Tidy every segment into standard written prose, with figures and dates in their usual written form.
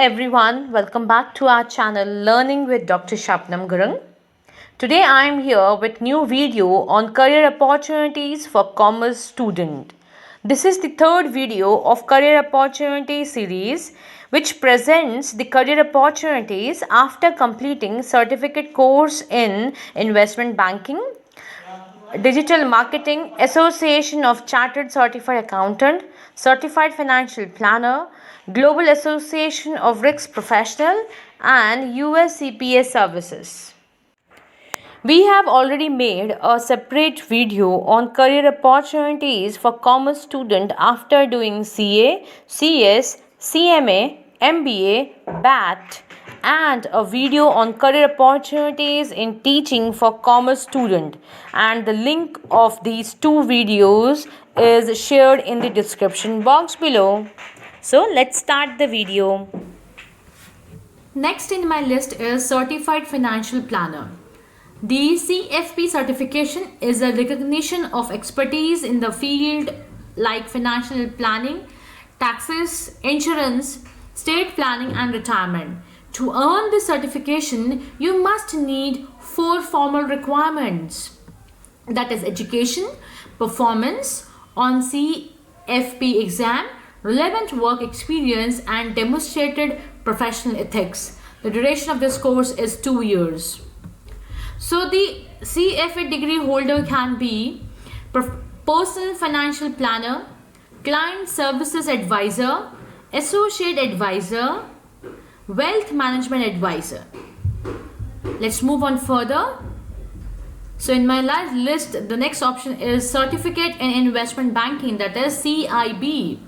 everyone, welcome back to our channel Learning with Dr. Shabnam Gurung. Today I am here with new video on career opportunities for commerce student. This is the third video of career opportunity series which presents the career opportunities after completing certificate course in investment banking, digital marketing, Association of Chartered Certified Accountant, Certified Financial Planner, Global Association of Risk Professional, and US CPA services. We have already made a separate video on career opportunities for commerce student after doing CA, CS, CMA, MBA, BAT, and a video on career opportunities in teaching for commerce student, and the link of these two videos is shared in the description box below. So let's start the video. Next in my list is Certified Financial Planner. The CFP certification is a recognition of expertise in the field like financial planning, taxes, insurance, estate planning and retirement. To earn this certification, you must need 4 formal requirements. That is education, performance on CFP exam, relevant work experience and demonstrated professional ethics. The duration of this course is 2 years. So the CFA degree holder can be personal financial planner, client services advisor, associate advisor, wealth management advisor. Let's move on further. So in my list, the next option is certificate in investment banking, that is CIB.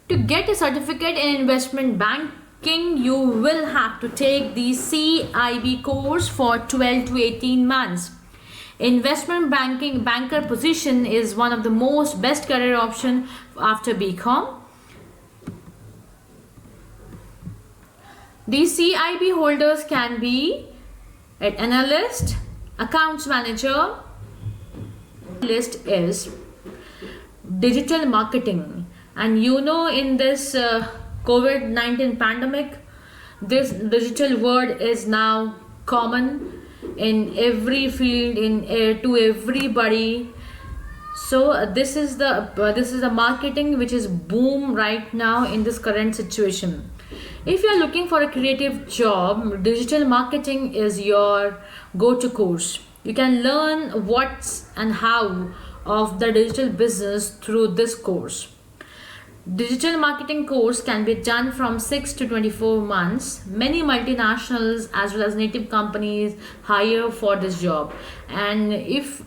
To get a certificate in investment banking, you will have to take the CIB course for 12 to 18 months. Investment banking banker position is one of the most best career option after BCom. These CIB holders can be an analyst, accounts manager. List is digital marketing, and you know, in this COVID-19 pandemic, this digital word is now common in every field, to everybody. So this is the marketing which is boom right now in this current situation. If you are looking for a creative job, digital marketing is your go-to course. You can learn what's and how of the digital business through this course. Digital marketing course can be done from 6 to 24 months. Many multinationals as well as native companies hire for this job. And if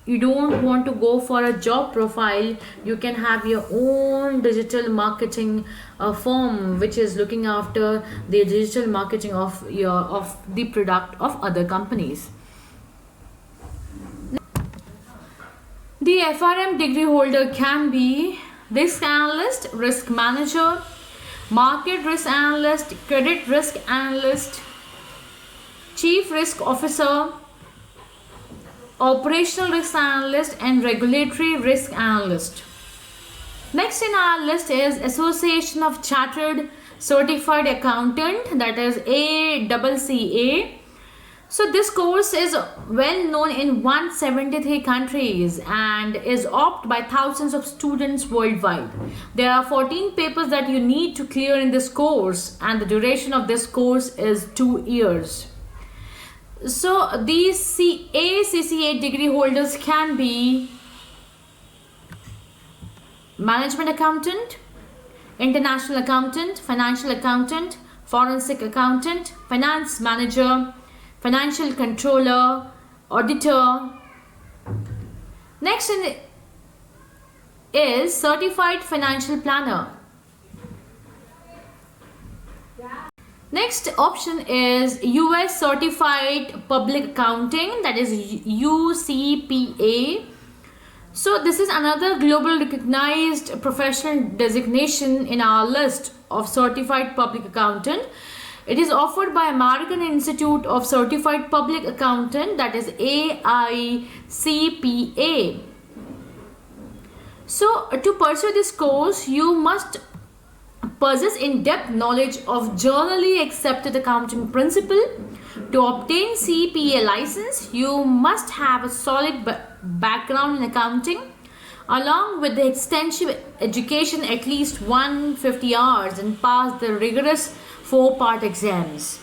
you don't want to go for a job profile, you can have your own digital marketing firm which is looking after the digital marketing of the product of other companies. The FRM degree holder can be risk analyst, risk manager, market risk analyst, credit risk analyst, chief risk officer, operational risk analyst and regulatory risk analyst. Next in our list is Association of Chartered Certified Accountant, that is ACCA. So this course is well known in 173 countries and is opted by thousands of students worldwide. There are 14 papers that you need to clear in this course, and the duration of this course is 2 years. So these ACCA degree holders can be management accountant, international accountant, financial accountant, forensic accountant, finance manager, financial controller, auditor. Next is certified financial planner. Next option is US certified public accounting, that is UCPA. So this is another global recognized professional designation in our list of certified public accountant. It is offered by American Institute of Certified Public Accountant, that is AICPA. So to pursue this course, you must possess in-depth knowledge of generally accepted accounting principle. To obtain CPA license, you must have a solid background in accounting, along with the extensive education at least 150 hours, and pass the rigorous 4-part exams.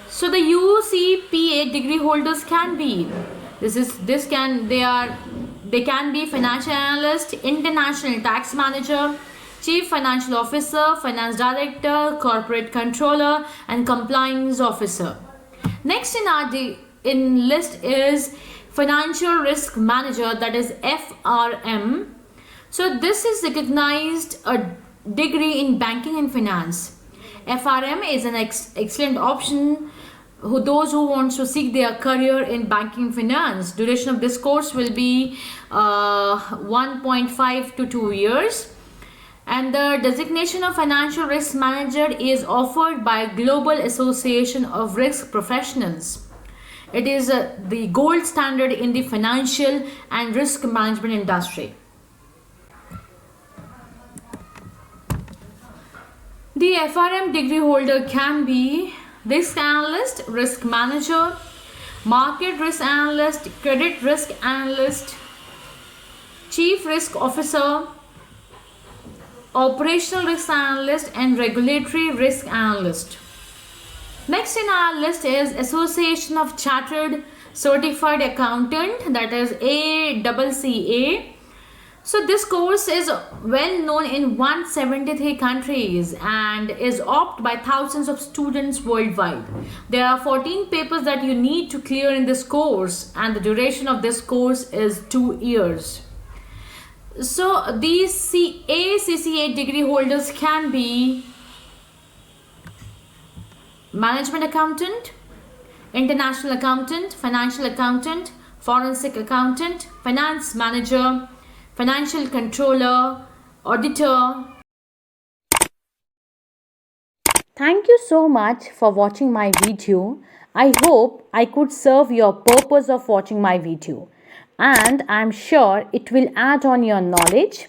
So the UCPA degree holders can be they can be financial analyst, international tax manager, chief financial officer, finance director, corporate controller, and compliance officer. Next in our in list is financial risk manager, that is FRM. So this is recognized a degree in banking and finance. FRM is an excellent option those who want to seek their career in banking and finance. Duration of this course will be 1.5 to 2 years. And the designation of financial risk manager is offered by Global Association of Risk Professionals. It is the gold standard in the financial and risk management industry. The FRM degree holder can be risk analyst, risk manager, market risk analyst, credit risk analyst, chief risk officer, operational risk analyst, and regulatory risk analyst. Next in our list is Association of Chartered Certified Accountant, that is ACCA. So this course is well known in 173 countries and is opted by thousands of students worldwide. There are 14 papers that you need to clear in this course, and the duration of this course is 2 years. So these ACCA degree holders can be management accountant, international accountant, financial accountant, forensic accountant, finance manager, financial controller, auditor. Thank you so much for watching my video. I hope I could serve your purpose of watching my video, and I'm sure it will add on your knowledge.